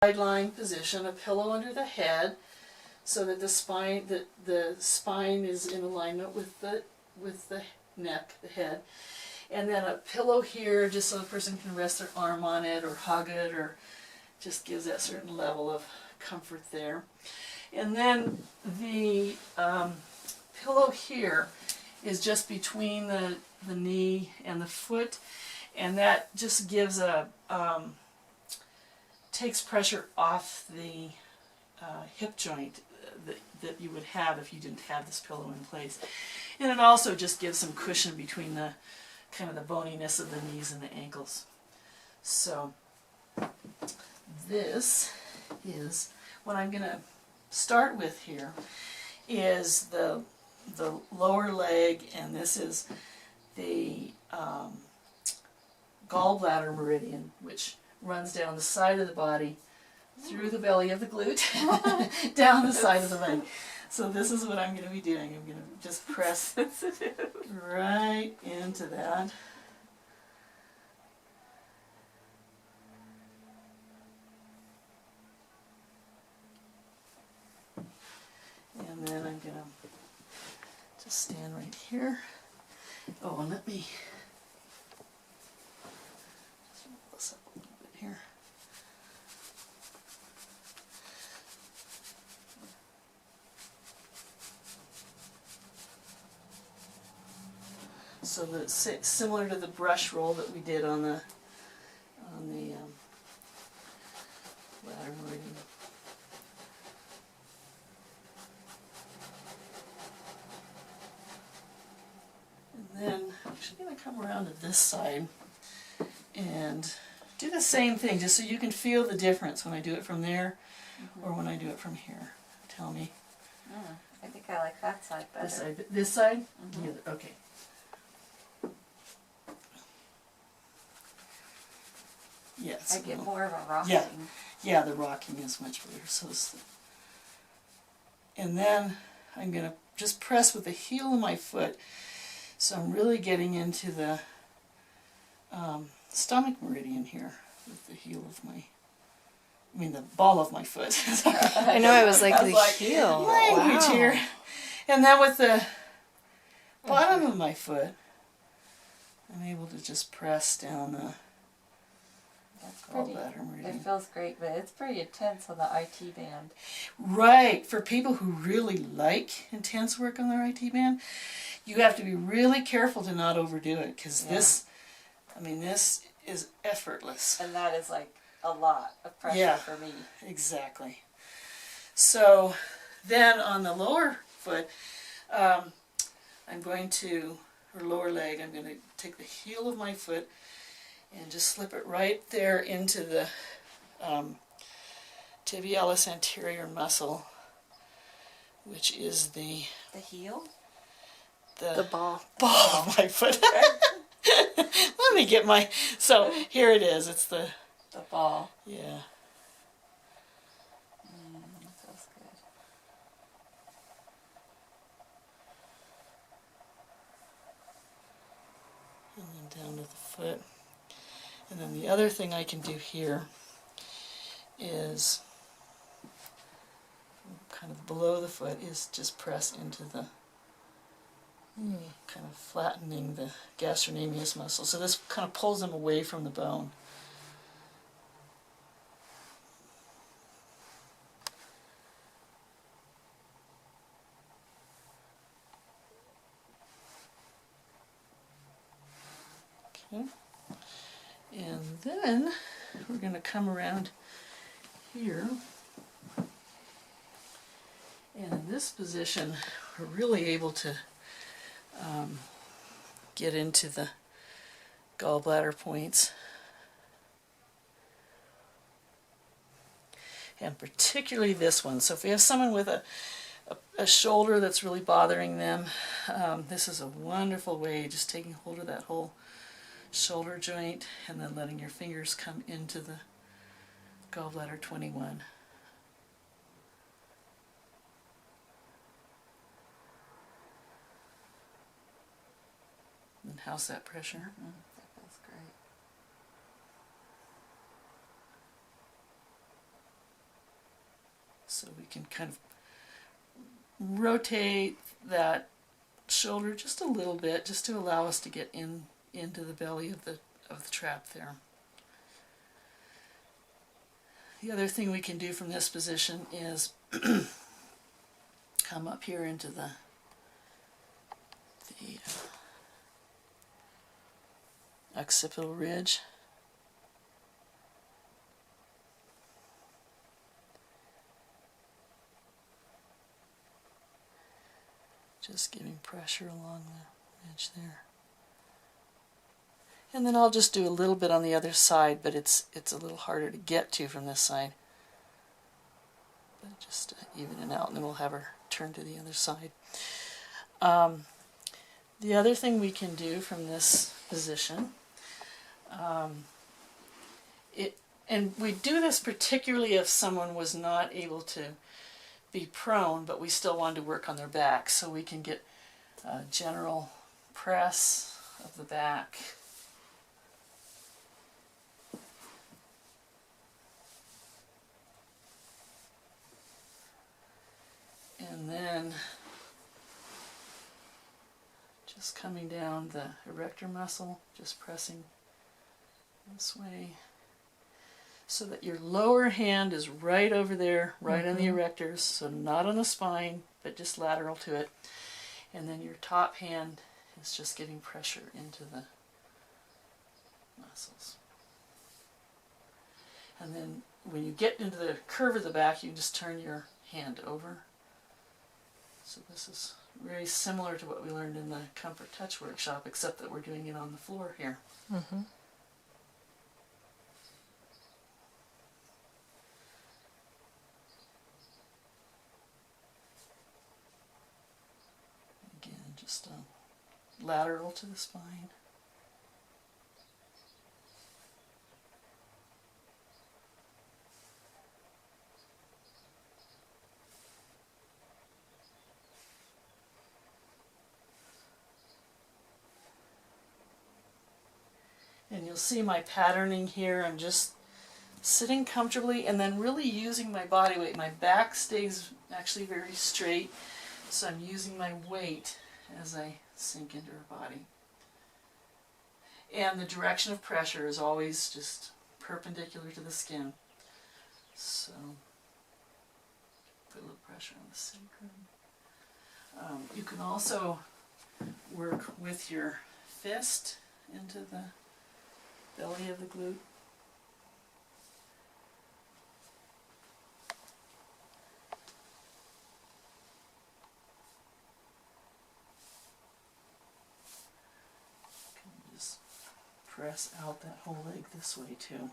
Lying position, a pillow under the head, so that the spine is in alignment with the neck, the head, and then a pillow here, just so the person can rest their arm on it or hug it, or just gives that certain level of comfort there. And then the pillow here is just between the knee and the foot, and that just gives a takes pressure off the hip joint that you would have if you didn't have this pillow in place. And it also just gives some cushion between the kind of the boniness of the knees and the ankles. So this is what I'm going to start with here is the lower leg, and this is the Gallbladder Meridian, which runs down the side of the body, through the belly of the glute, down the side of the leg. So this is what I'm going to be doing. I'm going to just press right into that. And then I'm going to just stand right here. Oh, and let me just roll this up a little bit here. So that similar to the brush roll that we did on the bladder meridian. And then I'm actually going to come around to this side and do the same thing, just so you can feel the difference when I do it from there or when I do it from here. Tell me. I think I like that side better. This side? This side? Yeah, okay. Yes. I get more of a rocking. Yeah, the rocking is much better. And then I'm going to just press with the heel of my foot. So I'm really getting into the stomach meridian here with the heel of the ball of my foot. I know, I was like, the heel. Language here. And then with the bottom of my foot, I'm able to just press down the Gallbladder Meridian. It feels great, but it's pretty intense on the IT band. Right. For people who really like intense work on their IT band, you have to be really careful to not overdo it, because this is effortless. And that is like a lot of pressure for me. Exactly. So then on the lower foot, I'm going to, or lower leg, I'm going to take the heel of my foot and just slip it right there into the tibialis anterior muscle, which is the heel? The ball of my foot. Let me get my, so here it is, it's the ball. Yeah. That feels good. And then down to the foot. And then the other thing I can do here is, kind of below the foot, is just press into the, kind of flattening the gastrocnemius muscle. So this kind of pulls them away from the bone. Okay. And then we're going to come around here, and in this position we're really able to get into the gallbladder points, and particularly this one. So if we have someone with a shoulder that's really bothering them, this is a wonderful way, just taking hold of that whole shoulder joint and then letting your fingers come into the gallbladder 21. And how's that pressure? That feels great. So we can kind of rotate that shoulder just a little bit, just to allow us to get into the belly of the trap there. The other thing we can do from this position is come up here into the Occipital Ridge. Just giving pressure along the ridge there. And then I'll just do a little bit on the other side, but it's a little harder to get to from this side. But just even it out, and then we'll have her turn to the other side. The other thing we can do from this position, and we do this particularly if someone was not able to be prone, but we still wanted to work on their back, so we can get a general press of the back. And then just coming down the erector muscle, just pressing this way, so that your lower hand is right over there, right on the erectors, so not on the spine, but just lateral to it. And then your top hand is just getting pressure into the muscles. And then when you get into the curve of the back, you can just turn your hand over. So this is very similar to what we learned in the Comfort Touch workshop, except that we're doing it on the floor here. Mm-hmm. Again, just lateral to the spine. And you'll see my patterning here. I'm just sitting comfortably and then really using my body weight. My back stays actually very straight, so I'm using my weight as I sink into her body. And the direction of pressure is always just perpendicular to the skin. So put a little pressure on the sacrum. You can also work with your fist into the belly of the glute. Just press out that whole leg this way too.